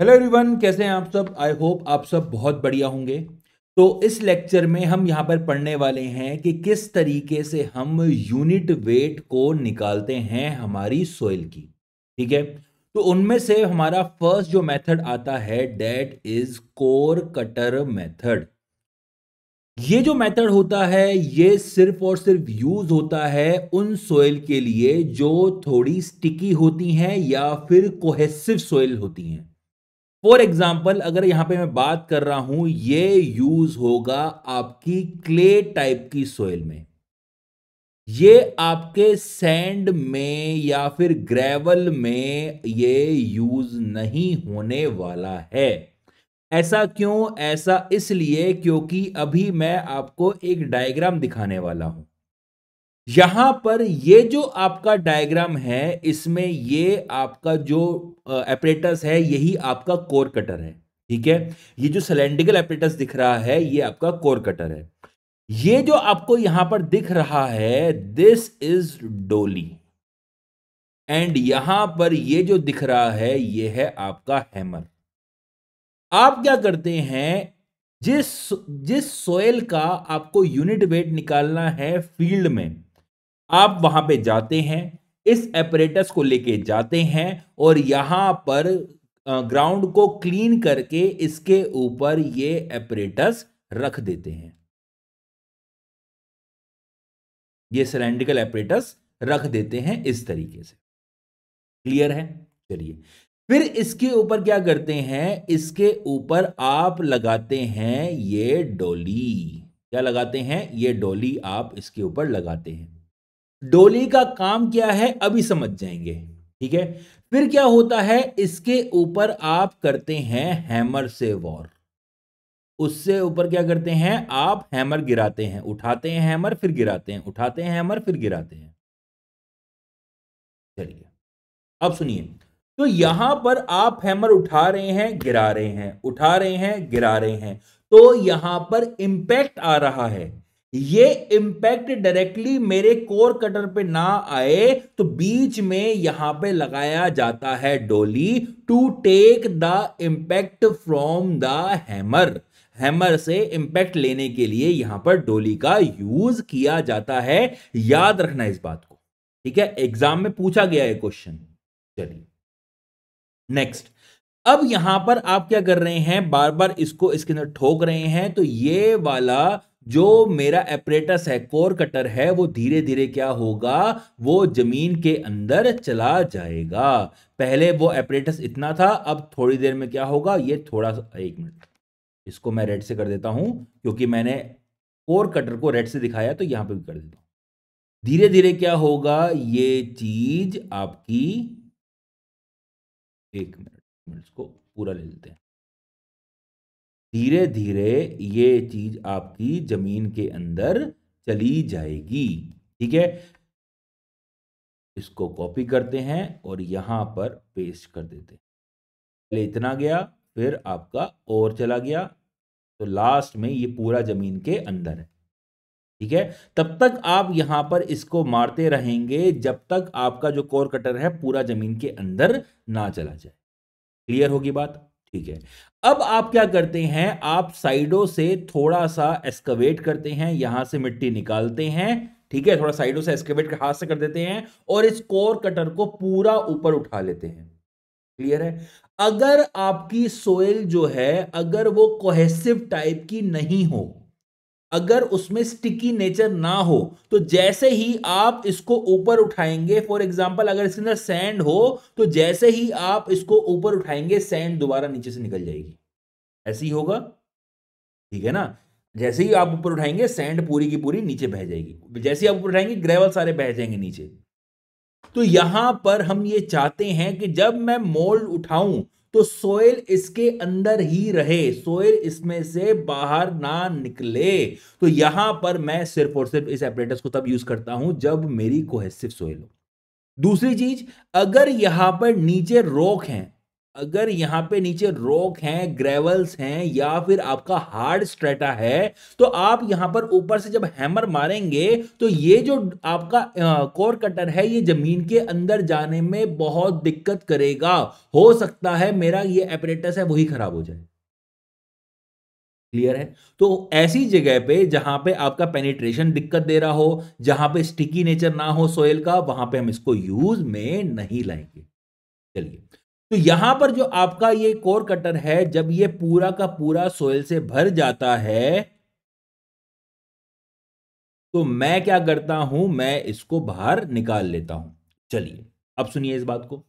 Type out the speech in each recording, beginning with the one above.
Hello everyone, कैसे हैं आप सब। आई होप आप सब बहुत बढ़िया होंगे। तो इस लेक्चर में हम यहाँ पर पढ़ने वाले हैं कि किस तरीके से हम यूनिट वेट को निकालते हैं हमारी सोइल की। ठीक है, तो उनमें से हमारा फर्स्ट जो मेथड आता है that is core cutter method. ये जो मेथड होता है ये सिर्फ और सिर्फ यूज होता है उन सोइल के लिए जो थोड़ी स्टिकी होती हैं या फिर कोहेसिव सोइल होती हैं। फॉर एग्जाम्पल अगर यहां पे मैं बात कर रहा हूं, ये यूज होगा आपकी क्ले टाइप की सोइल में। ये आपके सैंड में या फिर ग्रेवल में ये यूज नहीं होने वाला है। ऐसा क्यों? ऐसा इसलिए क्योंकि अभी मैं आपको एक डायग्राम दिखाने वाला हूं। यहां पर ये जो आपका डायग्राम है इसमें ये आपका जो एपरेटस है यही आपका कोर कटर है। ठीक है, ये जो सिलेंड्रिकल एपरेटस दिख रहा है ये आपका कोर कटर है। ये जो आपको यहां पर दिख रहा है दिस इज डोली, एंड यहां पर ये जो दिख रहा है ये है आपका हैमर। आप क्या करते हैं, जिस जिस सोयल का आपको यूनिट वेट निकालना है फील्ड में, आप वहां पे जाते हैं, इस एपरेटस को लेके जाते हैं और यहां पर ग्राउंड को क्लीन करके इसके ऊपर ये एपरेटस रख देते हैं। ये सिलेंड्रिकल एपरेटस रख देते हैं इस तरीके से। क्लियर है? चलिए, फिर इसके ऊपर क्या करते हैं, इसके ऊपर आप लगाते हैं ये डोली। क्या लगाते हैं? ये डोली आप इसके ऊपर लगाते हैं। डोली का काम क्या है अभी समझ जाएंगे। ठीक है, फिर क्या होता है, इसके ऊपर आप करते हैं हैमर से वॉर। उससे ऊपर क्या करते हैं, आप हैमर गिराते हैं, उठाते हैं हैमर फिर गिराते हैं, उठाते हैं हैमर फिर गिराते हैं। चलिए, अब सुनिए। तो यहां पर आप हैमर उठा रहे हैं, गिरा रहे हैं, उठा रहे हैं, गिरा रहे हैं, तो यहां पर इंपैक्ट आ रहा है। ये इंपैक्ट डायरेक्टली मेरे कोर कटर पे ना आए तो बीच में यहां पे लगाया जाता है dolly to take the impact from the hammer. Hammer से इंपैक्ट लेने के लिए यहां पर डोली का यूज किया जाता है। याद रखना इस बात को। ठीक है, एग्जाम में पूछा गया है क्वेश्चन। चलिए नेक्स्ट, अब यहां पर आप क्या कर रहे हैं, बार बार इसको इसके अंदर ठोक रहे हैं, तो ये वाला जो मेरा एपरेटस है, कोर कटर है, वो धीरे धीरे क्या होगा, वो जमीन के अंदर चला जाएगा। पहले वो एपरेटस इतना था, अब थोड़ी देर में क्या होगा, ये थोड़ा सा, एक मिनट, इसको मैं रेड से कर देता हूं क्योंकि मैंने कोर कटर को रेड से दिखाया, तो यहां पे भी कर देता हूं। धीरे धीरे क्या होगा, ये चीज आपकी, एक मिनट इसको पूरा ले लेते हैं। धीरे धीरे ये चीज आपकी जमीन के अंदर चली जाएगी। ठीक है, इसको कॉपी करते हैं और यहां पर पेस्ट कर देते हैं। पहले इतना गया, फिर आपका और चला गया, तो लास्ट में ये पूरा जमीन के अंदर है। ठीक है, तब तक आप यहां पर इसको मारते रहेंगे जब तक आपका जो कोर कटर है पूरा जमीन के अंदर ना चला जाए। क्लियर होगी बात? ठीक है, अब आप क्या करते हैं, आप साइडों से थोड़ा सा एस्कवेट करते हैं, यहां से मिट्टी निकालते हैं। ठीक है, थोड़ा साइडों से एस्कवेट हाथ से कर देते हैं और इस कोर कटर को पूरा ऊपर उठा लेते हैं। क्लियर है? अगर आपकी सोइल जो है, अगर वो कोहेसिव टाइप की नहीं हो, अगर उसमें स्टिकी नेचर ना हो, तो जैसे ही आप इसको ऊपर उठाएंगे, फॉर एग्जांपल अगर इसके अंदर सैंड हो, तो जैसे ही आप इसको ऊपर उठाएंगे सैंड दोबारा नीचे से निकल जाएगी। ऐसे ही होगा। ठीक है ना, जैसे ही आप ऊपर उठाएंगे सैंड पूरी की पूरी नीचे बह जाएगी, जैसे ही आप ऊपर उठाएंगे ग्रेवल सारे बह जाएंगे नीचे। तो यहां पर हम ये चाहते हैं कि जब मैं मोल्ड उठाऊं तो सोयल इसके अंदर ही रहे, सोयल इसमें से बाहर ना निकले। तो यहां पर मैं सिर्फ और सिर्फ इस एपरेटस को तब यूज करता हूं जब मेरी कोहेसिव सोयल हो। दूसरी चीज, अगर यहां पर नीचे रॉक है, अगर यहां पे नीचे रॉक हैं, ग्रेवल्स हैं या फिर आपका हार्ड स्ट्रेटा है, तो आप यहां पर ऊपर से जब हैमर मारेंगे तो ये जो आपका कोर कटर है ये जमीन के अंदर जाने में बहुत दिक्कत करेगा। हो सकता है मेरा ये एपरेटस है वही खराब हो जाए। क्लियर है? तो ऐसी जगह पे जहां पे आपका पेनिट्रेशन दिक्कत दे रहा हो, जहां पे स्टिकी नेचर ना हो सोयल का, वहां पे हम इसको यूज में नहीं लाएंगे। चलिए, तो यहां पर जो आपका ये कोर कटर है, जब ये पूरा का पूरा सोयल से भर जाता है तो मैं क्या करता हूं, मैं इसको बाहर निकाल लेता हूं। चलिए, अब सुनिए इस बात को।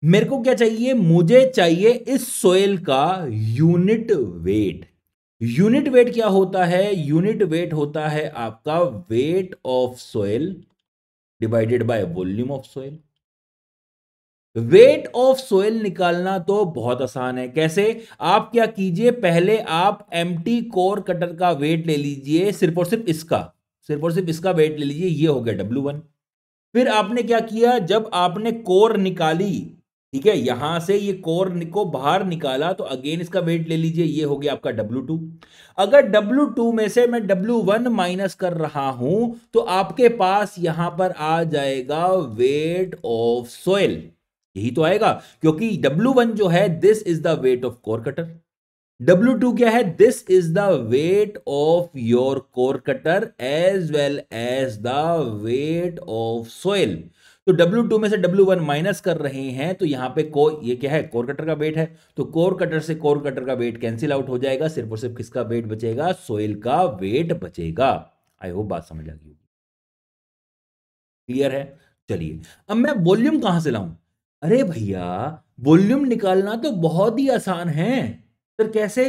मेरे को क्या चाहिए? मुझे चाहिए इस सोयल का यूनिट वेट। यूनिट वेट क्या होता है? यूनिट वेट होता है आपका wait of soil divided by volume of soil. Wait of soil निकालना तो बहुत आसान है। कैसे? आप क्या कीजिए, पहले आप एम्प्टी कोर कटर का वेट ले लीजिए, सिर्फ और सिर्फ इसका वेट ले लीजिए, ये हो गया W1। फिर आपने क्या किया, जब आपने कोर निकाली, ठीक है, यहां से ये कोर को बाहर निकाला, तो अगेन इसका वेट ले लीजिए, ये हो गया आपका W2। अगर W2 में से मैं W1 माइनस कर रहा हूं तो आपके पास यहां पर आ जाएगा वेट ऑफ सोयल। यही तो आएगा, क्योंकि W1 जो है this is the weight of core cutter, W2 क्या है? This is the weight of your core cutter as well as the weight of soil. तो W2 में से W1 माइनस कर रहे हैं, तो यहां पे ये क्या है? कोर कटर का वेट है। तो कोर कटर से कोर कटर का वेट कैंसिल आउट हो जाएगा, सिर्फ और सिर्फ किसका वेट बचेगा? सोयल का वेट बचेगा। आई होप बात समझ आ गई। क्लियर है? चलिए, अब मैं वॉल्यूम कहां से लाऊं? अरे भैया, वॉल्यूम निकालना तो बहुत ही आसान है। सर कैसे?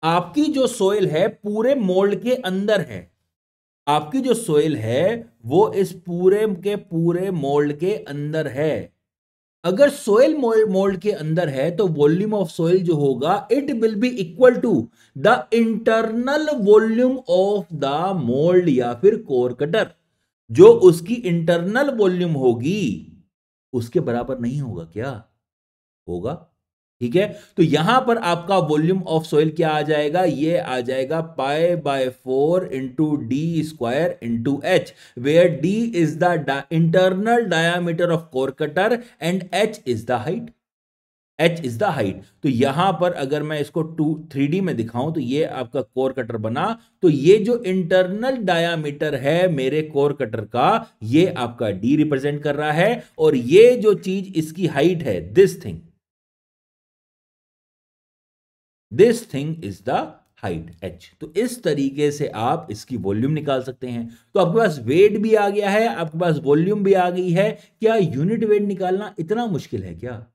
आपकी जो सोइल है पूरे मोल्ड के अंदर है। आपकी जो सोइल है वो इस पूरे के पूरे मोल्ड के अंदर है। अगर सोइल मोल्ड के अंदर है तो वॉल्यूम ऑफ सोइल जो होगा it will be equal to the internal volume of the mould या फिर कोर कटर। जो उसकी इंटरनल वॉल्यूम होगी उसके बराबर नहीं होगा क्या? होगा। ठीक है, तो यहां पर आपका वॉल्यूम ऑफ सोइल क्या आ जाएगा? ये आ जाएगा π/4 into D square into H, where D is the internal diameter of core cutter and H is the height. H is the height. तो यहां पर अगर मैं इसको 3D में दिखाऊं तो ये आपका कोर कटर बना, तो ये जो इंटरनल डायामीटर है मेरे कोर कटर का, ये आपका डी रिप्रेजेंट कर रहा है, और ये जो चीज इसकी हाइट है, this thing is the height h। तो इस तरीके से आप इसकी वॉल्यूम निकाल सकते हैं। तो आपके पास वेट भी आ गया है, आपके पास वॉल्यूम भी आ गई है। क्या यूनिट वेट निकालना इतना मुश्किल है क्या?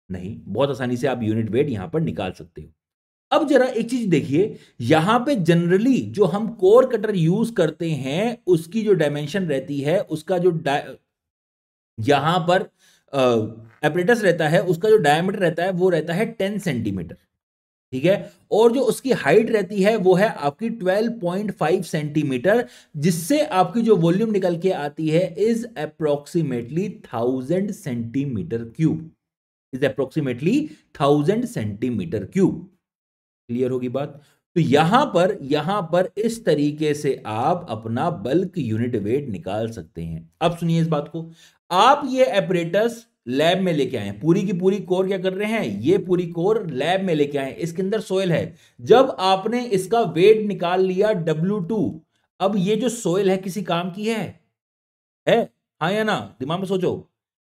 नहीं, बहुत आसानी से आप यूनिट वेट यहां पर निकाल सकते हो। अब जरा एक चीज देखिए, यहां पे जनरली जो हम कोर कटर यूज करते हैं उसकी जो डायमेंशन रहती है, उसका जो यहां पर एपरेटस रहता है, उसका जो डायमीटर रहता है वो रहता है 10 सेंटीमीटर। ठीक है, और जो उसकी हाइट रहती है वो है आपकी 12.5 सेंटीमीटर, जिससे आपकी जो वॉल्यूम निकल के आती है is approximately 1000 centimetre cube. Is approximately 1000 centimetre cube. Clear होगी बात? तो यहां पर इस तरीके से आप अपना बल्क यूनिट वेट निकाल सकते हैं। अब सुनिए इस बात को, आप ये एपरेटस लैब में लेके आए, पूरी की पूरी कोर क्या कर रहे हैं, ये पूरी कोर लैब में लेके आए, इसके अंदर सोयल है। जब आपने इसका वेट निकाल लिया W2, अब ये जो सोयल है किसी काम की है? हाँ या ना? दिमाग में सोचो।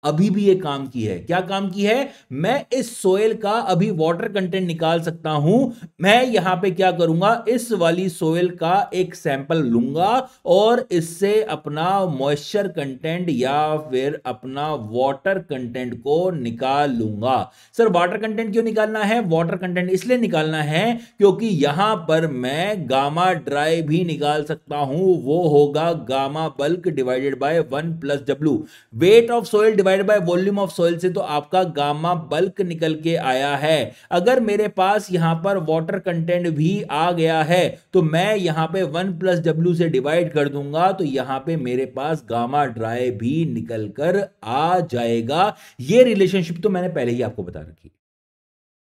अभी भी ये काम की है। क्या काम की है? मैं इस सोयल का अभी वाटर कंटेंट निकाल सकता हूं। मैं यहां पे क्या करूंगा, इस वाली सोयल का एक सैंपल लूंगा और इससे अपना मॉइस्चर कंटेंट या फिर अपना वाटर कंटेंट को निकाल लूंगा। सर वाटर कंटेंट क्यों निकालना है? वाटर कंटेंट इसलिए निकालना है क्योंकि यहां पर मैं गामा ड्राई भी निकाल सकता हूं। वो होगा gamma bulk divided bye 1 + W। Wait of soil divided divide by volume of soil से तो आपका गामा बल्क निकल के आया है। अगर मेरे पास यहां पर वाटर कंटेंट भी आ गया है तो मैं यहां पे 1+W से डिवाइड कर दूंगा, तो यहां पे मेरे पास गामा ड्राई भी निकल कर आ जाएगा। ये रिलेशनशिप तो मैंने पहले ही आपको बता रखी।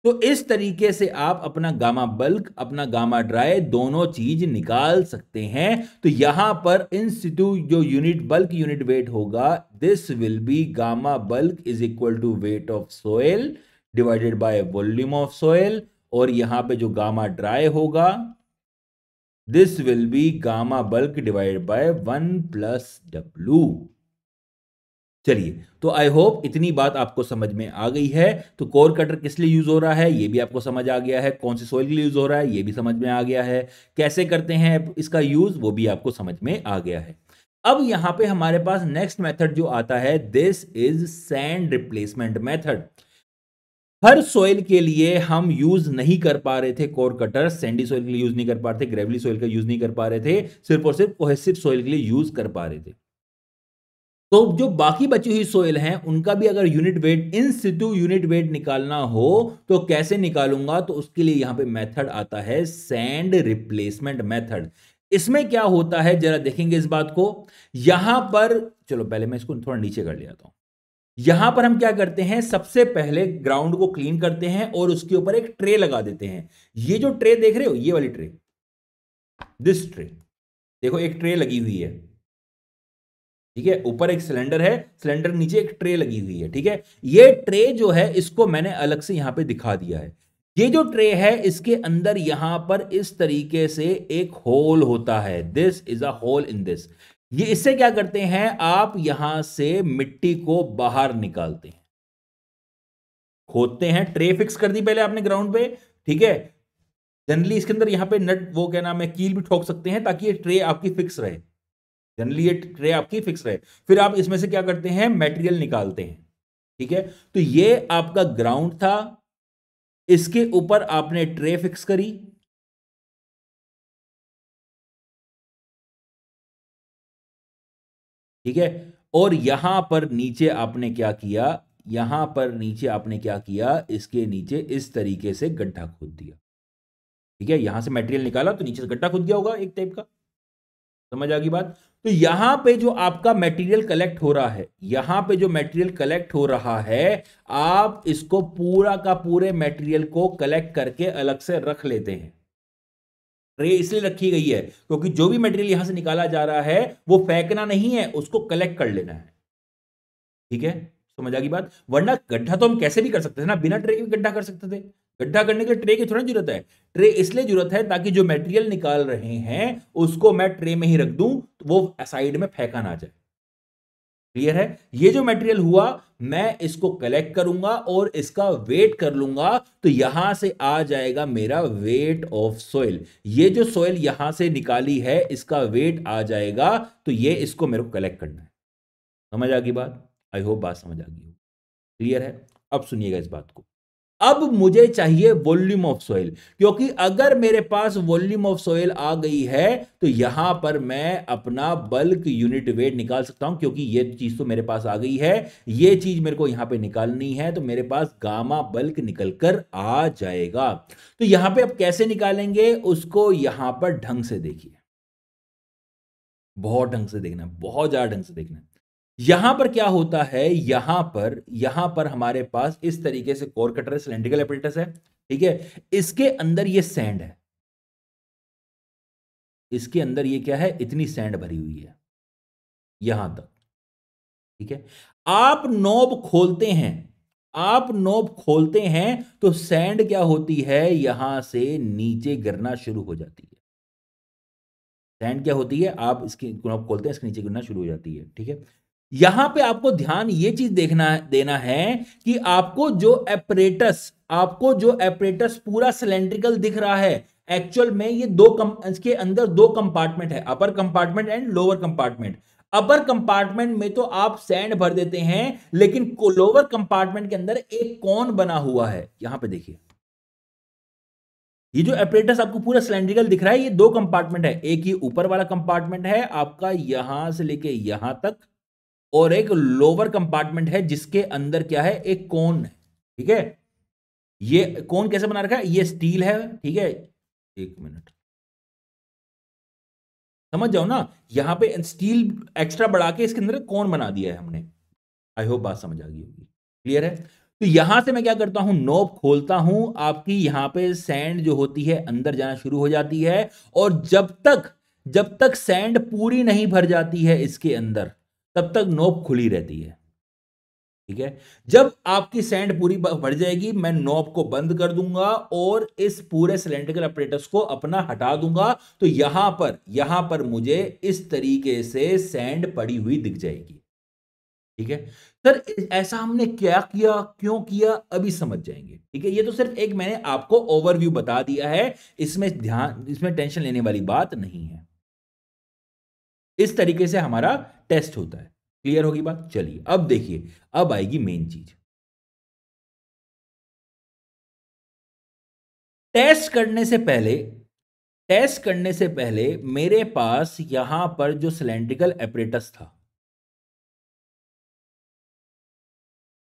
तो इस तरीके से आप अपना गामा बल्क, अपना गामा ड्राई दोनों चीज निकाल सकते हैं। तो यहां पर इन सिटू जो यूनिट बल्क यूनिट वेट होगा, this will be gamma bulk is equal to weight of soil divided by volume of soil, और यहां पे जो गामा ड्राई होगा, this will be gamma bulk divided by 1+W। चलिए, तो I hope इतनी बात आपको समझ में आ गई है। तो कोर कटर किस लिए यूज हो रहा है ये भी आपको समझ आ गया है, कौन सी सोइल के लिए यूज हो रहा है ये भी समझ में आ गया है, कैसे करते हैं इसका यूज वो भी आपको समझ में आ गया है। अब यहां पे हमारे पास नेक्स्ट मेथड जो आता है, this is sand replacement method. Her soil के लिए हम यूज नहीं कर पा रहे थे कोर कटर, सैंडी सोइल के लिए यूज नहीं कर पा रहे थे, ग्रेवली सोइल का यूज नहीं कर पा रहे थे, सिर्फ और सिर्फ कोहेसिव सोइल के लिए यूज कर पा रहे थे। तो जो बाकी बची हुई सोइल हैं उनका भी अगर यूनिट वेट, इन सिटू यूनिट वेट निकालना हो तो कैसे निकालूंगा, तो उसके लिए यहां पे मेथड आता है सैंड रिप्लेसमेंट मेथड। इसमें क्या होता है जरा देखेंगे इस बात को। यहां पर चलो पहले मैं इसको थोड़ा नीचे कर लिया था। यहां पर हम क्या करते हैं, सबसे पहले ग्राउंड को क्लीन करते हैं और उसके ऊपर एक ट्रे लगा देते हैं। ये जो ट्रे देख रहे हो, ये वाली ट्रे, दिस ट्रे, देखो एक ट्रे लगी हुई है, ठीक है। ऊपर एक सिलेंडर है, सिलेंडर नीचे एक ट्रे लगी हुई है, ठीक है। ये ट्रे जो है इसको मैंने अलग से यहां पे दिखा दिया है। ये जो ट्रे है इसके अंदर यहां पर इस तरीके से एक होल होता है, this is a hole in this. ये इससे क्या करते हैं, आप यहां से मिट्टी को बाहर निकालते हैं, खोदते हैं। ट्रे फिक्स कर दी पहले आपने ग्राउंड पे, ठीक है। जनरली इसके अंदर यहां पे नट, वो क्या नाम है, कील भी ठोक सकते हैं ताकि ये ट्रे आपकी फिक्स रहे। जनरली ये ट्रे आपकी फिक्स रहे। फिर आप इसमें से क्या करते हैं, मटेरियल निकालते हैं, ठीक है। तो ये आपका ग्राउंड था, इसके ऊपर आपने ट्रे फिक्स करी, ठीक है। और यहां पर नीचे आपने क्या किया, यहां पर नीचे आपने क्या किया, इसके नीचे इस तरीके से गड्ढा खोद दिया, ठीक है। यहां से मटेरियल निकाला तो नीचे से गड्ढा खुद गया होगा एक टाइप का, समझ आ गई बात। तो यहां पे जो आपका मटेरियल कलेक्ट हो रहा है, यहां पे जो मटेरियल कलेक्ट हो रहा है, आप इसको पूरा का पूरे मटेरियल को कलेक्ट करके अलग से रख लेते हैं। ट्रे इसलिए रखी गई है क्योंकि जो भी मटेरियल यहां से निकाला जा रहा है वो फेंकना नहीं है, उसको कलेक्ट कर लेना है, ठीक है। समझ आ गई बात। वरना गड्ढा तो हम कैसे भी कर सकते थे ना, बिना ट्रे के भी गड्ढा कर सकते थे। गड्ढा करने के लिए ट्रे की थोड़ी जरूरत है। ट्रे इसलिए जरूरत है ताकि जो मटेरियल निकाल रहे हैं उसको मैं ट्रे में ही रख दूं, तो वो साइड में फेंका ना जाए। क्लियर है। ये जो मटेरियल हुआ मैं इसको कलेक्ट करूंगा और इसका वेट कर लूंगा, तो यहां से आ जाएगा मेरा वेट ऑफ सोइल। ये जो सोइल यहां से निकाली है इसका वेट आ जाएगा, तो ये इसको मेरे को कलेक्ट करना है। समझ आ गई बात, आई होप बात समझ आ गई हो। क्लियर है। अब सुनिएगा इस बात को। अब मुझे चाहिए वॉल्यूम ऑफ सॉइल, क्योंकि अगर मेरे पास वॉल्यूम ऑफ सॉइल आ गई है तो यहां पर मैं अपना बल्क यूनिट वेट निकाल सकता हूं, क्योंकि ये चीज तो मेरे पास आ गई है। ये चीज मेरे को यहां पे निकालनी है, तो मेरे पास गामा बल्क निकल कर आ जाएगा। तो यहां पे अब कैसे निकालेंगे उसको, यहां पर ढंग से देखिए, बहुत ढंग से देखना, बहुत ज्यादा ढंग से देखना। यहां पर क्या होता है, यहां पर हमारे पास इस तरीके से कोर कटर है, सिलेंड्रिकल एपरेटस है, ठीक है। इसके अंदर ये सैंड है, इसके अंदर ये क्या है, इतनी सैंड भरी हुई है यहां तक, ठीक है। आप नॉब खोलते हैं, आप नॉब खोलते हैं तो सैंड क्या होती है, यहां से नीचे गिरना शुरू हो जाती है। सैंड क्या होती है, आप इसकी नॉब खोलते हैं इसके नीचे गिरना शुरू हो जाती है, ठीक है। यहां पे आपको ध्यान ये चीज देखना देना है कि आपको जो एपरेटस पूरा सिलेंड्रिकल दिख रहा है, एक्चुअल में ये इसके अंदर दो कंपार्टमेंट है, upper compartment and lower compartment. Upper compartment में तो आप सैंड भर देते हैं, लेकिन लोअर कंपार्टमेंट के अंदर एक कॉन बना हुआ है। यहां पे देखिए, ये जो एपरेटस आपको पूरा सिलेंड्रिकल दिख रहा है, ये दो कंपार्टमेंट है। एक ये ऊपर वाला कंपार्टमेंट है आपका, यहां से लेके यहां तक, और एक लोअर कंपार्टमेंट है जिसके अंदर क्या है, एक कोन है। ठीक है, ये कोन कैसे बना रखा है, ये स्टील है। ठीक है, एक मिनट, समझ जाओ ना, यहां पे स्टील एक्स्ट्रा बढ़ा के इसके अंदर कौन बना दिया है हमने। आई होप बात समझ आ गई होगी, क्लियर है। तो यहां से मैं क्या करता हूं, नॉब खोलता हूं, आपकी यहां पे सैंड जो होती है अंदर जाना शुरू हो जाती है। और जब तक सैंड पूरी नहीं भर जाती है इसके अंदर, तब तक नॉब खुली रहती है। ठीक है, जब आपकी सैंड पूरी भर जाएगी, मैं नॉब को बंद कर दूंगा और इस पूरे सिलेंड्रिकल अपरेटस को अपना हटा दूंगा। तो यहां पर मुझे इस तरीके से सैंड पड़ी हुई दिख जाएगी। ठीक है सर, ऐसा हमने क्या किया, क्यों किया, अभी समझ जाएंगे। ठीक है, ये तो सिर्फ एक मैंने आपको ओवरव्यू बता दिया है, इसमें टेंशन लेने वाली बात नहीं है। इस तरीके से हमारा टेस्ट होता है। क्लियर होगी बात, चलिए अब देखिए, अब आएगी मेन चीज। टेस्ट करने से पहले मेरे पास यहां पर जो सिलेंड्रिकल एपरेटस था,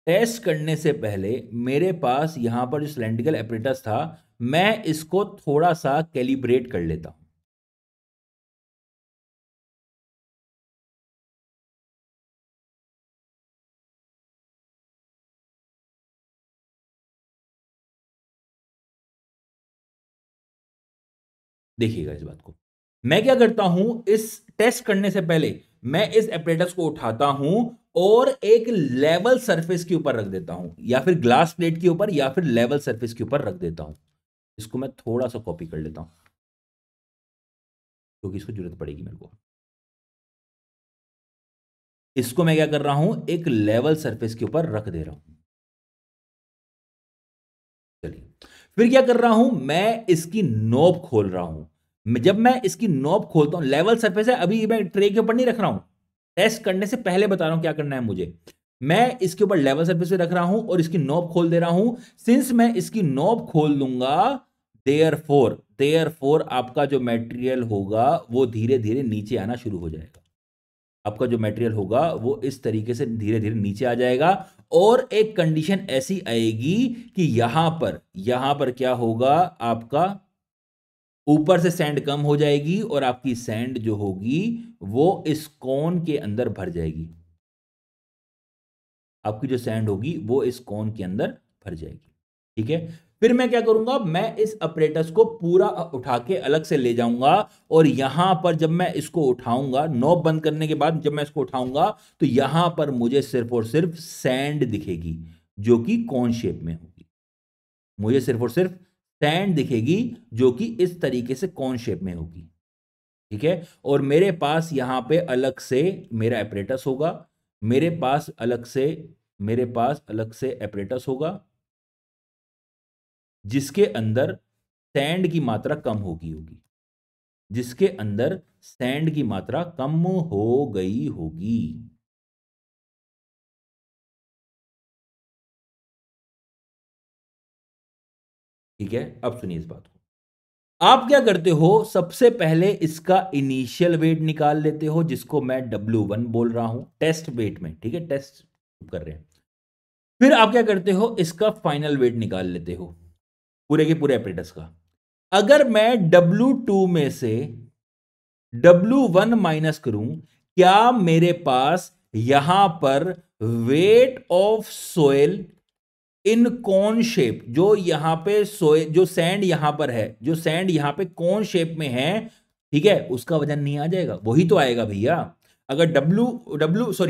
टेस्ट करने से पहले मेरे पास यहां पर जो सिलेंड्रिकल एपरेटस था, मैं इसको थोड़ा सा कैलिब्रेट कर लेता हूं। देखिएगा इस बात को, मैं क्या करता हूं, इस टेस्ट करने से पहले मैं इस एपरेटस को उठाता हूं और एक लेवल सरफेस के ऊपर रख देता हूं, या फिर ग्लास प्लेट के ऊपर, या फिर लेवल सरफेस के ऊपर रख देता हूं। इसको मैं थोड़ा सा कॉपी कर लेता हूं क्योंकि इसको जरूरत पड़ेगी मेरे को। इसको मैं क्या कर रहा हूं, एक लेवल सरफेस के ऊपर रख दे रहा हूं। चलिए, फिर क्या कर रहा हूं, मैं इसकी नोब खोल रहा हूं। जब मैं इसकी नोब खोलता हूं, लेवल सरफेस है, अभी मैं ट्रे के ऊपर नहीं रख रहा हूं, टेस्ट करने से पहले बता रहा हूं क्या करना है मुझे। मैं इसके ऊपर लेवल सरफेस पे रख रहा हूं और इसकी नोब खोल दे रहा हूं। सिंस मैं इसकी नोब खोल दूंगा, देयर फोर आपका जो मटेरियल होगा वो धीरे धीरे नीचे आना शुरू हो जाएगा। आपका जो मटेरियल होगा वो इस तरीके से धीरे धीरे नीचे आ जाएगा। और एक कंडीशन ऐसी आएगी कि यहां पर क्या होगा, आपका ऊपर से सैंड कम हो जाएगी और आपकी सैंड जो होगी वो इस कोन के अंदर भर जाएगी। आपकी जो सैंड होगी वो इस कोन के अंदर भर जाएगी। ठीक है, फिर मैं क्या करूंगा, मैं इस अपरेटस को पूरा उठा के अलग से ले जाऊंगा। और यहां पर जब मैं इसको उठाऊंगा, नॉब बंद करने के बाद जब मैं इसको उठाऊंगा, तो यहां पर मुझे सिर्फ और सिर्फ सैंड दिखेगी जो कि कौन शेप में होगी। मुझे सिर्फ और सिर्फ सैंड दिखेगी जो कि इस तरीके से कौन शेप में होगी। ठीक है, और मेरे पास यहां पे अलग से मेरा अपरेटस होगा। मेरे पास अलग से मेरे पास अलग से अपरेटस होगा जिसके अंदर सैंड की मात्रा कम होगी, जिसके अंदर सैंड की मात्रा कम हो गई होगी। ठीक है, अब सुनिए इस बात को। आप क्या करते हो, सबसे पहले इसका इनिशियल वेट निकाल लेते हो, जिसको मैं W1 बोल रहा हूं टेस्ट वेट में। ठीक है, टेस्ट कर रहे हैं। फिर आप क्या करते हो, इसका फाइनल वेट निकाल लेते हो पूरे के पूरे एपरेटस का। अगर मैं W2 में से W1 माइनस करूं, क्या मेरे पास यहां पर वेट ऑफ सोयल इन कौन शेप, जो यहां पे सोयल, जो सैंड यहां पर है, जो सैंड यहां पे कौन शेप में है, ठीक है, उसका वजन नहीं आ जाएगा? वही तो आएगा भैया। अगर W1 से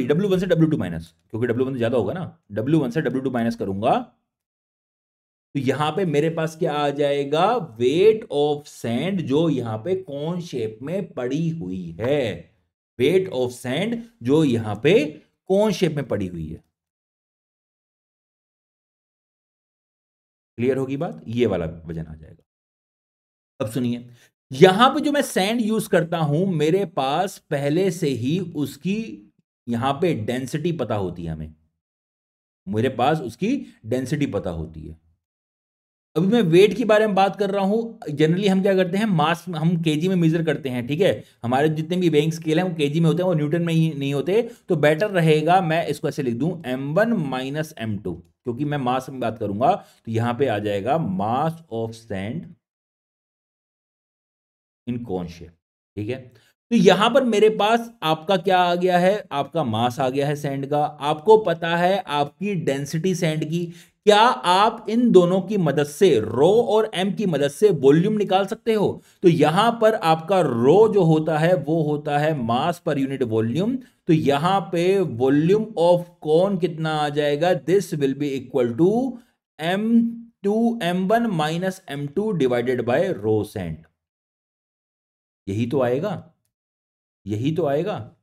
W2 माइनस, क्योंकि W1 ज्यादा होगा ना, W1 से W2 माइनस करूंगा, तो यहां पे मेरे पास क्या आ जाएगा, वेट ऑफ सैंड जो यहां पे कौन शेप में पड़ी हुई है। वेट ऑफ सैंड जो यहां पे कौन शेप में पड़ी हुई है। क्लियर होगी बात, ये वाला वजन आ जाएगा। अब सुनिए, यहां पे जो मैं सैंड यूज करता हूं, मेरे पास पहले से ही उसकी यहां पे डेंसिटी पता होती है हमें। मेरे पास उसकी डेंसिटी पता होती है। अभी मैं वेट के बारे में बात कर रहा हूं। जनरली हम क्या करते हैं, मास हम केजी में मेजर करते हैं, ठीक है। हमारे जितने भी वेइंग स्केल हैं वो केजी में होते हैं, वो न्यूटन में ही नहीं होते। तो बेटर रहेगा मैं इसको ऐसे लिख दूं m1 माइनस m2, क्योंकि मैं मास में बात करूंगा। तो यहां पे आ जाएगा मास ऑफ सैंड इन कौन शेप, ठीक है। तो यहां पर मेरे पास आपका क्या आ गया है, आपका मास आ गया है सैंड का। आपको पता है आपकी डेंसिटी सैंड की। क्या आप इन दोनों की मदद से, रो और एम की मदद से वॉल्यूम निकाल सकते हो? तो यहां पर आपका रो जो होता है वो होता है मास पर यूनिट वॉल्यूम। तो यहां पे वॉल्यूम ऑफ कौन कितना आ जाएगा, this will be equal to m2m1 - m2 divided by rho sand. यही तो आएगा, यही तो आएगा।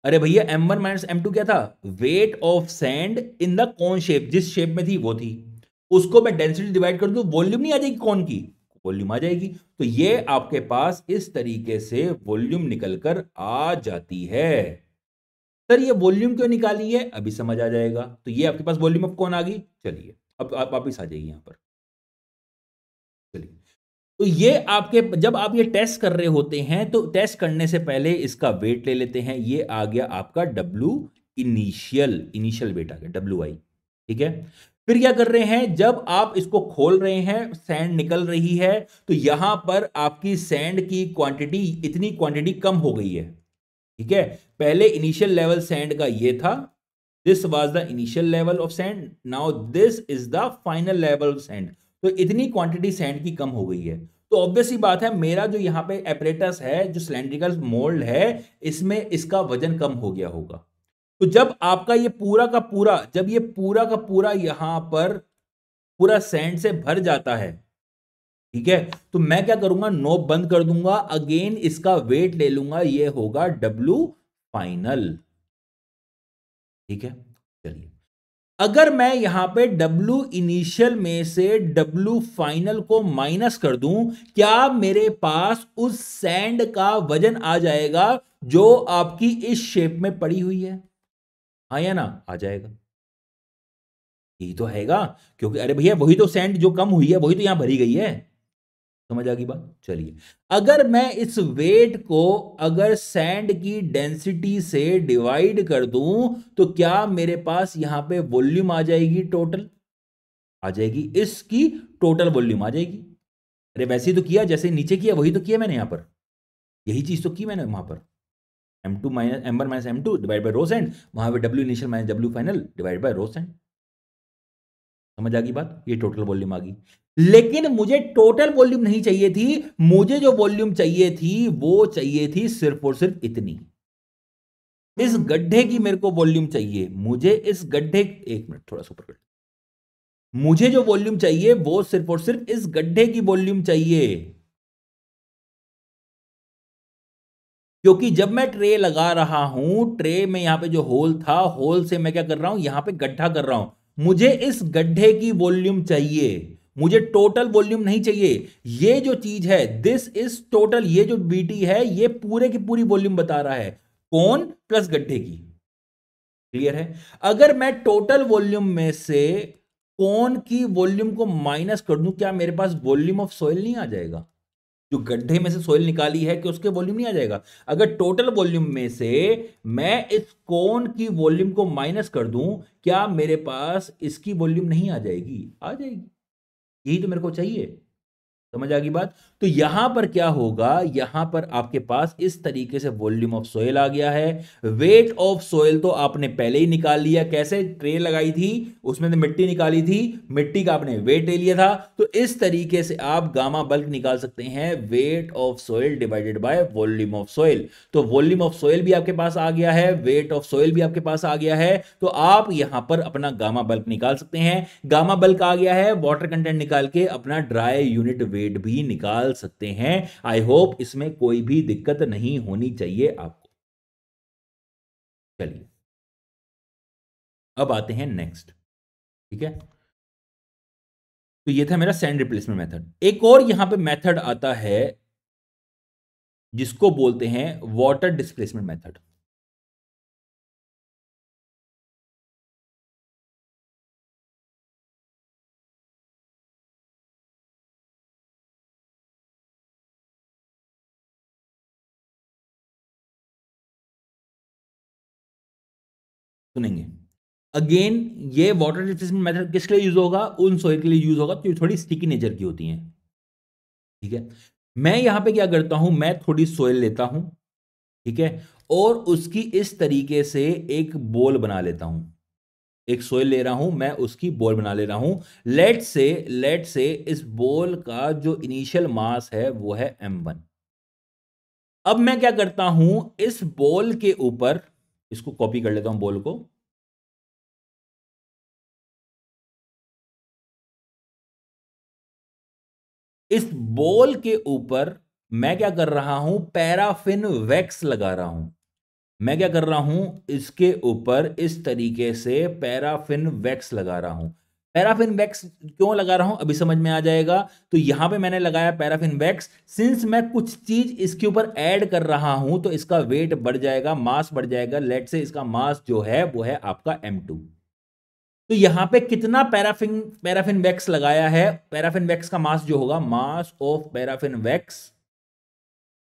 अरे भैया m1 - m2 क्या था, weight of sand in the कौन शेप, जिस शेप में थी वो थी। उसको मैं डेंसिटी डिवाइड कर दूं, वॉल्यूम नहीं आ जाएगी कौन की, वॉल्यूम आ जाएगी। तो ये आपके पास इस तरीके से वॉल्यूम निकलकर आ जाती है। सर ये वॉल्यूम क्यों निकाली है, अभी समझ आ जाएगा। तो ये आपके पास वॉल्यूम ऑफ कौन आ गई। चलिए अब आप वापिस आ जाइए यहां पर। चलिए, तो ये आपके, जब आप ये टेस्ट कर रहे होते हैं तो टेस्ट करने से पहले इसका वेट ले लेते हैं। ये आ गया आपका डब्ल्यू इनिशियल, इनिशियल वेट आ गया WI, ठीक है। फिर क्या कर रहे हैं, जब आप इसको खोल रहे हैं, सैंड निकल रही है, तो यहां पर आपकी सैंड की क्वांटिटी, इतनी क्वांटिटी कम हो गई है, ठीक है। पहले इनिशियल लेवल सैंड का ये था, this was the initial level of sand, now this is the final level of sand. तो इतनी क्वांटिटी सैंड की कम हो गई है। तो ऑब्वियस सी बात है, मेरा जो यहां पे एपरेटस है, जो सिलेंड्रिकल मोल्ड है, इसमें इसका वजन कम हो गया होगा। तो जब आपका ये पूरा का पूरा, जब ये पूरा का पूरा यहां पर पूरा सैंड से भर जाता है, ठीक है, तो मैं क्या करूंगा, नोब बंद कर दूंगा, अगेन इसका वेट ले लूंगा, ये होगा डब्ल्यू फाइनल, ठीक है। चलिए, अगर मैं यहां पे W इनिशियल में से W फाइनल को माइनस कर दूं, क्या मेरे पास उस सैंड का वजन आ जाएगा जो आपकी इस शेप में पड़ी हुई है, हाँ या ना, आ जाएगा। यही तो हैगा, क्योंकि अरे भैया वही तो सैंड जो कम हुई है वही तो यहां भरी गई है। समझ आ गई बात। चलिए, अगर मैं इस वेट को अगर सैंड की डेंसिटी से डिवाइड कर दूं, तो क्या मेरे पास यहां पे वॉल्यूम आ जाएगी, टोटल आ जाएगी, इसकी टोटल वॉल्यूम आ जाएगी। अरे वैसे ही तो किया, जैसे नीचे किया वही तो किया मैंने यहां पर, यही चीज तो की मैंने वहां पर। m1 - m2 divide by rho send, वहां पे W initial minus W final divide by rho sand. समझ आ गई बात, ये टोटल वॉल्यूम आ गई। लेकिन मुझे टोटल वॉल्यूम नहीं चाहिए थी, मुझे जो वॉल्यूम चाहिए थी वो चाहिए थी सिर्फ और सिर्फ इतनी। इस गड्ढे की मेरे को वॉल्यूम चाहिए, मुझे इस गड्ढे, एक मिनट थोड़ा सा ऊपर कर, मुझे जो वॉल्यूम चाहिए वो सिर्फ और सिर्फ इस गड्ढे की वॉल्यूम चाहिए। क्योंकि जब मैं ट्रे लगा रहा हूं, ट्रे में यहां पे जो होल था, होल से मैं क्या कर रहा हूं, यहां पे गड्ढा कर रहा हूं, मुझे इस गड्ढे की वॉल्यूम चाहिए, मुझे टोटल वॉल्यूम नहीं चाहिए। ये जो चीज है, दिस इज टोटल, ये जो बीटी है ये पूरे की पूरी वॉल्यूम बता रहा है, कौन प्लस गड्ढे की। क्लियर है। अगर मैं टोटल वॉल्यूम में से कौन की वॉल्यूम को माइनस कर दूं, क्या मेरे पास वॉल्यूम ऑफ सॉइल नहीं आ जाएगा? जो गड्ढे में से सॉइल निकाली है कि उसके वॉल्यूम नहीं आ जाएगा? अगर टोटल वॉल्यूम में से मैं इस कोन की वॉल्यूम को माइनस कर दूं, क्या मेरे पास इसकी वॉल्यूम नहीं आ जाएगी? आ जाएगी। यही तो मेरे को चाहिए। समझ आ गई बात। तो यहां पर क्या होगा, यहां पर आपके पास इस तरीके से वॉल्यूम ऑफ सोयल आ गया है। वेट ऑफ सोयल तो आपने पहले ही निकाल लिया, कैसे, ट्रे लगाई थी उसमें से मिट्टी निकाली थी, मिट्टी का आपने वेट ले लिया था। तो इस तरीके से आप गामा बल्क निकाल सकते हैं, wait of soil divided by volume of soil. तो वॉल्यूम ऑफ सोयल भी आपके पास आ गया है, वेट ऑफ सोयल भी आपके पास आ गया है। तो आप यहां पर अपना गामा बल्क निकाल सकते हैं। गामा बल्क आ गया है, वाटर कंटेंट निकाल के अपना ड्राई यूनिट वेट भी निकाल सकते हैं। आई होप इसमें कोई भी दिक्कत नहीं होनी चाहिए आपको। चलिए, अब आते हैं नेक्स्ट, ठीक है। तो ये था मेरा सैंड रिप्लेसमेंट मेथड। एक और यहां पे मेथड आता है जिसको बोलते हैं वाटर डिस्प्लेसमेंट मेथड। सुनेंगे अगेन, ये वाटर डिस्प्लेसमेंट मेथड किसके लिए यूज होगा? उन सॉइल के लिए यूज होगा जो थोड़ी स्टिकी नेचर की होती हैं। ठीक है, मैं यहां पे क्या करता हूं, मैं थोड़ी सॉइल लेता हूं, ठीक है, और उसकी इस तरीके से एक बॉल बना लेता हूं। एक सोयल ले रहा हूं मैं, उसकी बॉल बना ले रहा हूं। लेट से इस बॉल का जो इनिशियल मास है वो है m1। अब मैं क्या करता हूं, इस बॉल के ऊपर, इसको कॉपी कर लेता हूं बॉल को, इस बॉल के ऊपर मैं क्या कर रहा हूं, पैराफिन वैक्स लगा रहा हूं। मैं क्या कर रहा हूं, इसके ऊपर इस तरीके से पैराफिन वैक्स लगा रहा हूं। पैराफिन वैक्स क्यों लगा रहा हूं अभी समझ में आ जाएगा। तो यहां पे मैंने लगाया पैराफिन वैक्स, सिंस मैं कुछ चीज इसके ऊपर ऐड कर रहा हूं तो इसका वेट बढ़ जाएगा, मास बढ़ जाएगा। लेट से इसका मास जो है वो है आपका m2। तो यहां पे कितना पैराफिन पैराफिन वैक्स लगाया है, पैराफिन वैक्स का मास जो होगा, मास ऑफ पैराफिन वैक्स,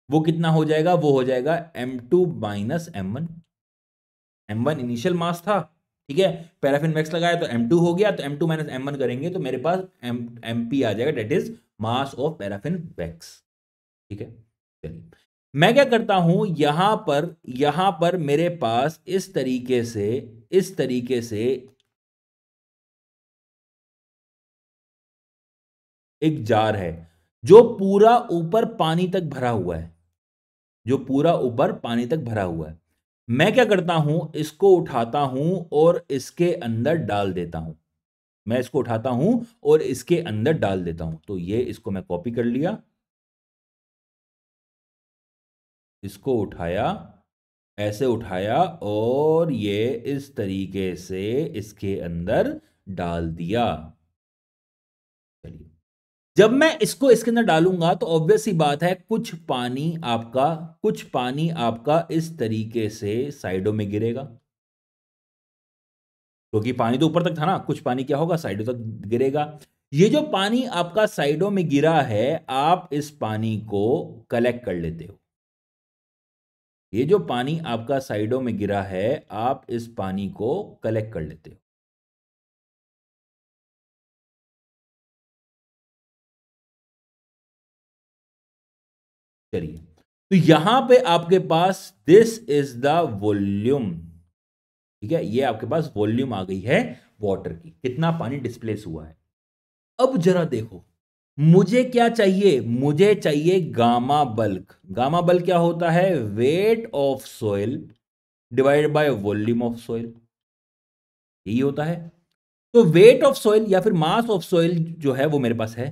वो कितना हो जाएगा, वो हो जाएगा m2 minus m1। m1 initial mass था, ठीक है, पैराफिन वैक्स लगाया तो m2 हो गया, तो m2 माइनस m1 करेंगे तो मेरे पास mp आ जाएगा, that is mass of paraffin wax. ठीक है, चलिए मैं क्या करता हूं, यहां पर मेरे पास इस तरीके से एक जार है जो पूरा ऊपर पानी तक भरा हुआ है, जो पूरा ऊपर पानी तक भरा हुआ है। मैं क्या करता हूं, इसको उठाता हूं और इसके अंदर डाल देता हूं। मैं इसको उठाता हूं और इसके अंदर डाल देता हूं। तो ये इसको मैं कॉपी कर लिया, इसको उठाया, ऐसे उठाया और ये इस तरीके से इसके अंदर डाल दिया। चलिए, जब मैं इसको इसके अंदर डालूंगा तो ऑब्वियस सी बात है, कुछ पानी आपका इस तरीके से साइडों में गिरेगा, क्योंकि पानी तो ऊपर तक था ना, कुछ पानी क्या होगा, साइडों तक गिरेगा। ये जो पानी आपका साइडों में गिरा है, आप इस पानी को कलेक्ट कर लेते हो। ये जो पानी आपका साइडों में गिरा है, आप इस पानी को कलेक्ट कर लेते हो। चलिए, तो यहां पे आपके पास दिस इज द वॉल्यूम, ठीक है, ये आपके पास वॉल्यूम आ गई है वाटर की, कितना पानी डिस्प्लेस हुआ है। अब जरा देखो, मुझे क्या चाहिए, मुझे चाहिए गामा बल्क। गामा बल्क क्या होता है, wait of soil divided by volume of soil, यही होता है। तो वेट ऑफ सोइल या फिर मास ऑफ सोइल जो है वो मेरे पास है,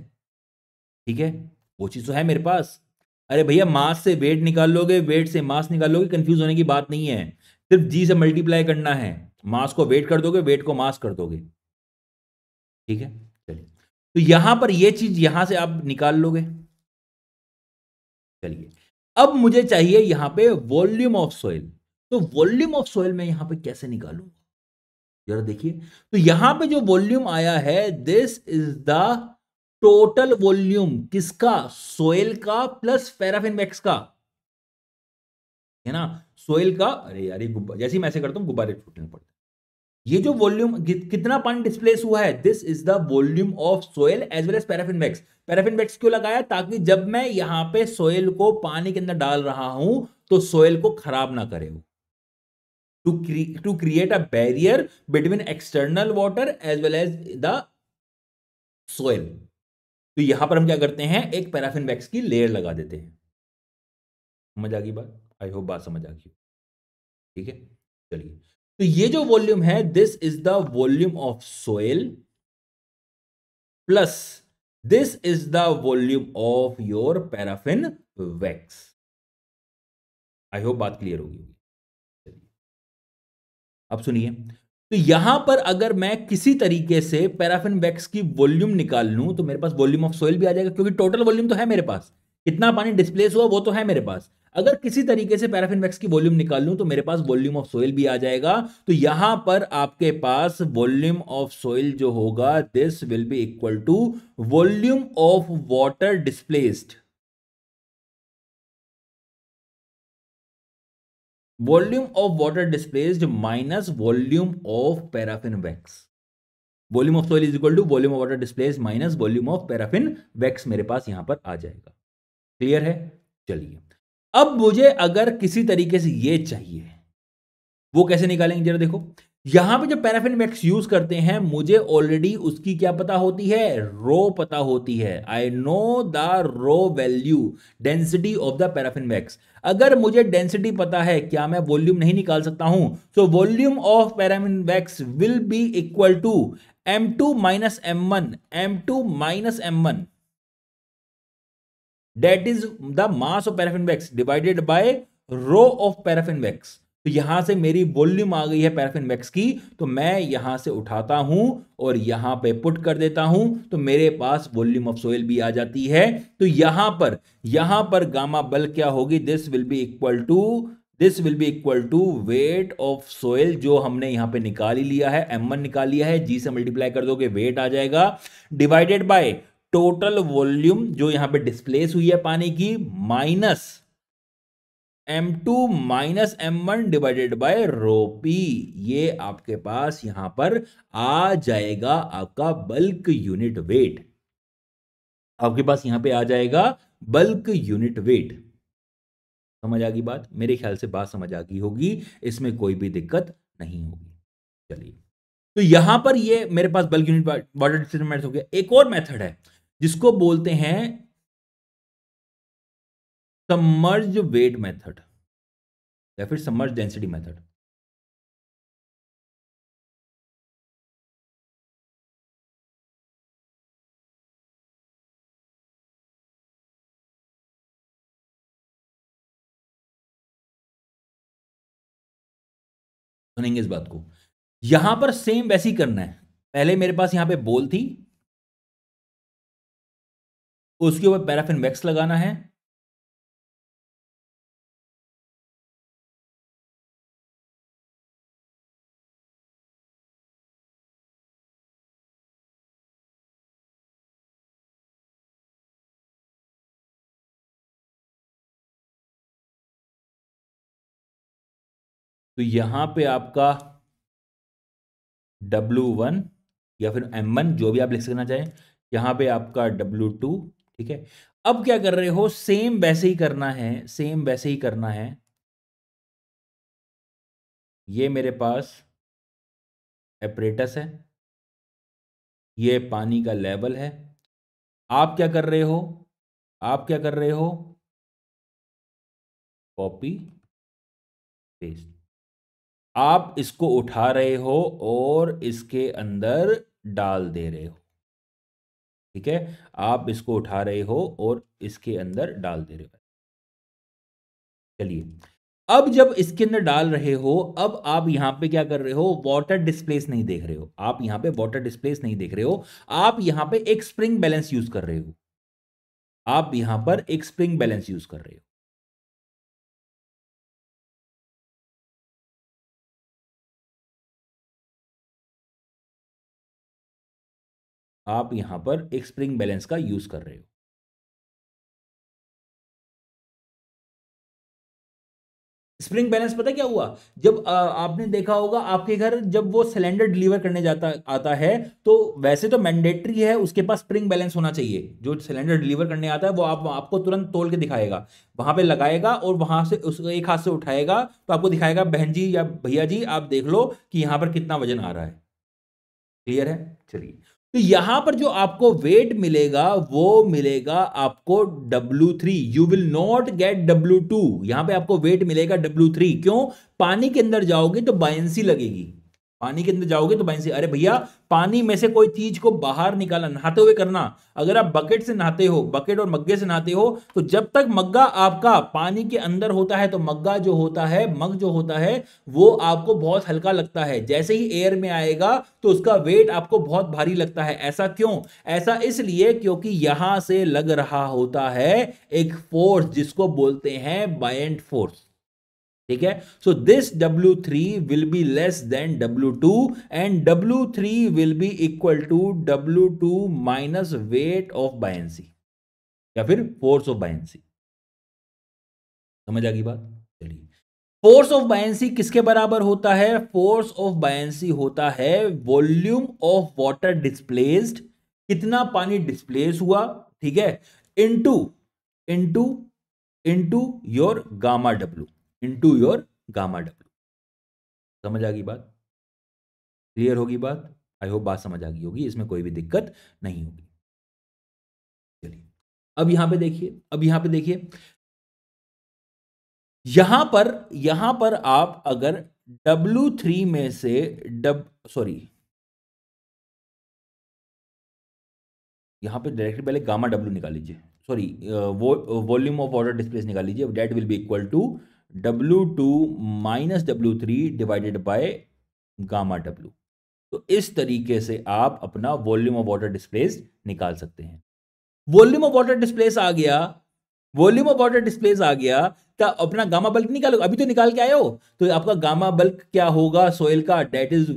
ठीक है, वो चीज तो है मेरे पास। अरे भैया, मास से वेट निकाल लोगे, वेट से मास निकाल लोगे, कंफ्यूज होने की बात नहीं है। सिर्फ जी से मल्टीप्लाई करना है, मास को वेट कर दोगे, वेट को मास कर दोगे। ठीक है, चलिए, तो यहां पर ये चीज यहां से आप निकाल लोगे। चलिए, अब मुझे चाहिए यहां पे वॉल्यूम ऑफ सॉइल। तो वॉल्यूम ऑफ सॉइल मैं यहां पे कैसे निकालूंगा, जरा देखिए। तो यहां पे जो वॉल्यूम आया है, this is the total volume, किसका, सोइल का प्लस पैराफिन वैक्स का, है ना, सोइल का। अरे यार, ये जैसे ही मैं ऐसे करता हूं गुब्बारे फूटने पड़ते हैं। ये जो वॉल्यूम, कितना पानी डिस्प्लेस हुआ है, this is the volume of soil as well as paraffin wax. Paraffin wax क्यों लगाया, ताकि जब मैं यहां पे सोइल को पानी के अंदर डाल रहा हूं तो सोइल को खराब ना करे वो, to create a barrier between external water as well as the soil. तो यहां पर हम क्या करते हैं, एक पैराफिन वैक्स की लेयर लगा देते हैं। समझ आ गई बात, आई होप बात समझ आ गई। ठीक है, चलिए, तो ये जो वॉल्यूम है, this is the volume of soil plus this is the volume of your paraffin wax. I hope बात क्लियर होगी। चलिए, अब सुनिए, तो यहां पर अगर मैं किसी तरीके से पैराफिन वैक्स की वॉल्यूम निकाल लूं तो मेरे पास वॉल्यूम ऑफ सोइल भी आ जाएगा, क्योंकि टोटल वॉल्यूम तो है मेरे पास, कितना पानी डिस्प्लेस हुआ वो तो है मेरे पास। अगर किसी तरीके से पैराफिन वैक्स की वॉल्यूम निकाल लूं तो मेरे पास वॉल्यूम ऑफ सोइल भी आ जाएगा। तो यहां पर आपके पास वॉल्यूम ऑफ सोइल जो होगा, this will be equal to volume of water displaced, volume of water displaced minus volume of paraffin wax. Volume of soil is equal to volume of water displaced minus volume of paraffin wax मेरे पास यहां पर आ जाएगा। Clear है? चलिए, अब मुझे अगर किसी तरीके से ये चाहिए, वो कैसे निकालेंगे जरा देखो। यहां पे जो पैराफिन वैक्स यूज करते हैं, मुझे ऑलरेडी उसकी क्या पता होती है, रो पता होती है। I know the rho value, density of the paraffin wax. अगर मुझे डेंसिटी पता है, क्या मैं वॉल्यूम नहीं निकाल सकता हूं? So volume of paraffin wax will be equal to M2 minus M1, M2 minus M1, that is the mass of paraffin wax divided by rho of paraffin wax. तो यहां से मेरी वॉल्यूम आ गई है पैराफिन वैक्स की, तो मैं यहां से उठाता हूं और यहां पे पुट कर देता हूं, तो मेरे पास वॉल्यूम ऑफ सोइल भी आ जाती है। तो यहां पर गामा बल क्या होगी, this will be equal to weight of soil, जो हमने यहां पे निकाल ही लिया है, M1 निकाल लिया है, जी से मल्टीप्लाई कर दोगे वेट आ जाएगा, डिवाइडेड बाय टोटल वॉल्यूम जो यहां पे डिस्प्लेस हुई है पानी की, minus M2 minus M1 divided by rho p. ये आपके पास यहां पर आ जाएगा आपका बल्क यूनिट वेट। आपके पास यहां पे आ जाएगा बल्क यूनिट वेट। समझ आ गई बात? मेरे ख्याल से बात समझ आ गई होगी, इसमें कोई भी दिक्कत नहीं होगी। चलिए, तो यहां पर ये मेरे पास bulk unit water displacement method हो गया। एक और मेथड है जिसको बोलते हैं सबमर्ज वेट मेथड या फिर सबमर्ज डेंसिटी मेथड। सुनेंगे इस बात को। यहां पर सेम वैसे ही करना है। पहले मेरे पास यहां पे बॉल थी, उसके ऊपर पैराफिन वैक्स लगाना है, तो यहां पे आपका W1 या फिर M1 जो भी आप लिख सकना चाहें, यहां पे आपका W2। ठीक है, अब क्या कर रहे हो, सेम वैसे ही करना है, सेम वैसे ही करना है। ये मेरे पास एपरेटस है, ये पानी का लेवल है। आप क्या कर रहे हो, आप क्या कर रहे हो, कॉपी पेस्ट। आप इसको उठा रहे हो और इसके अंदर डाल दे रहे हो। ठीक है, आप इसको उठा रहे हो और इसके अंदर डाल दे रहे हो। चलिए, अब जब इसके अंदर डाल रहे हो, अब आप यहां पे क्या कर रहे हो, वाटर डिस्प्लेस नहीं देख रहे हो, आप यहां पे वाटर डिस्प्लेस नहीं देख रहे हो, आप यहां पे एक स्प्रिंग बैलेंस यूज कर रहे हो, आप यहां पर एक स्प्रिंग बैलेंस यूज कर रहे हो। आप यहां पर एक स्प्रिंग बैलेंस का यूज कर रहे हो। स्प्रिंग बैलेंस पता क्या हुआ, जब आपने देखा होगा आपके घर जब वो सिलेंडर डिलीवर करने जाता आता है, तो वैसे तो मैंडेटरी है उसके पास स्प्रिंग बैलेंस होना चाहिए। जो सिलेंडर डिलीवर करने आता है वो आपको तुरंत तोल के दिखाएगा, वहां पे लगाएगा और वहां से उसको एक हाथ से उठाएगा, तो आपको दिखाएगा बहन जी या भैया जी आप देख लो कि यहां पर कितना वजन आ रहा है। क्लियर है? चलिए, तो यहां पर जो आपको वेट मिलेगा वो मिलेगा आपको W3। You will not gate W2, यहां पे आपको वेट मिलेगा W3। क्यों? पानी के अंदर जाओगे तो बायंसी लगेगी, पानी के अंदर जाओगे तो बायंसी। अरे भैया, पानी में से कोई चीज को बाहर निकालना, नहाते हुए करना। अगर आप बकेट से नहाते हो, बकेट और मग्गे से नहाते हो, तो जब तक मग्गा आपका पानी के अंदर होता है, तो मग्गा जो होता है, मग जो होता है, वो आपको बहुत हल्का लगता है। जैसे ही एयर में आएगा तो उसका वेट आपको बहुत भारी लगता है। ऐसा क्यों? ऐसा इसलिए क्योंकि यहां से लग रहा होता है एक फोर्स जिसको बोलते हैं बायंट फोर्स। ठीक है, so this W3 will be less than W2 and W3 will be equal to W2 minus weight of buoyancy या फिर फोर्स ऑफ बायंसी। समझ आ गई बात? चलिए, फोर्स ऑफ बायंसी किसके बराबर होता है? फोर्स ऑफ बायंसी होता है वॉल्यूम ऑफ वाटर डिस्प्लेस्ड, कितना पानी डिस्प्लेस हुआ, ठीक है, into into into your gamma W, into your gamma W. समझ आ गई बात? क्लियर होगी बात? आई होप बात समझ आ गई होगी, इसमें कोई भी दिक्कत नहीं होगी। चलिए अब यहां पे देखिए, अब यहां पे देखिए, यहां पर आप अगर W3 में से यहां पे डायरेक्टली पहले गामा डब्ल्यू निकाल लीजिए, sorry, volume of water displace निकाल लीजिए, that will be equal to W2 minus W3 divided by gamma डब्ल्यू। तो इस तरीके से आप अपना वॉल्यूम ऑफ वाटर डिस्प्लेस निकाल सकते हैं। वॉल्यूम ऑफ वाटर डिस्प्लेस आ गया, वॉल्यूम ऑफ वाटर डिस्प्लेस आ गया, तो अपना गामा बल्क निकालो, अभी तो निकाल के आए हो। तो आपका गामा बल्क क्या होगा सोयल का? That is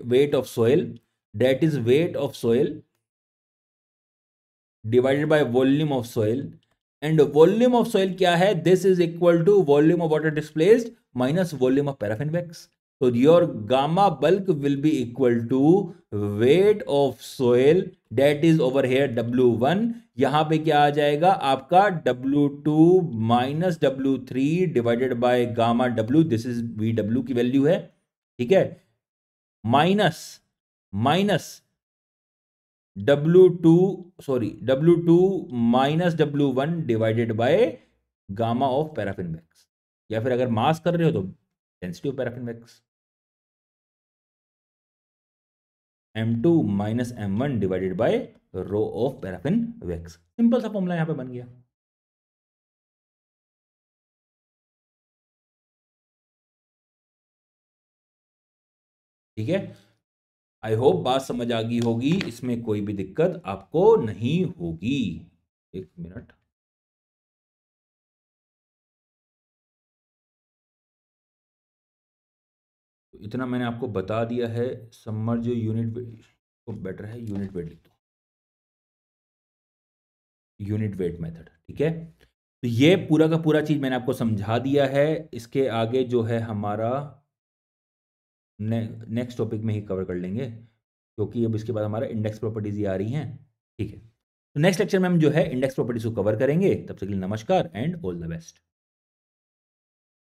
weight of soil, that is weight of soil divided by volume of soil, and volume of soil क्या है? This is equal to volume of water displaced minus volume of paraffin wax. So your gamma bulk will be equal to weight of soil, that is over here W1, यहां पे क्या आ जाएगा आपका W2 minus W3 divided by gamma W, this is VW की value है, ठीक है, minus minus W2, sorry W2 minus W1 divided by gamma of paraffin wax, या फिर अगर मास कर रहे हो तो density of paraffin wax, M2 minus M1 divided by rho of paraffin wax. Simple सा फॉर्मूला यहां पे बन गया। ठीक है, आई होप बात समझ आ गई होगी, इसमें कोई भी दिक्कत आपको नहीं होगी। एक मिनट, तो इतना मैंने आपको बता दिया है। सबमर्ज यूनिट को बेटर है यूनिट वेट लिख दो, यूनिट वेट मेथड, ठीक है। तो ये पूरा का पूरा चीज मैंने आपको समझा दिया है। इसके आगे जो है हमारा नेक्स्ट टॉपिक में ही कवर कर लेंगे, क्योंकि अब इसके बाद हमारा इंडेक्स प्रॉपर्टीज ही आ रही हैं, ठीक है। तो नेक्स्ट लेक्चर में हम जो है इंडेक्स प्रॉपर्टीज को कवर करेंगे। तब तक के लिए नमस्कार एंड ऑल द बेस्ट।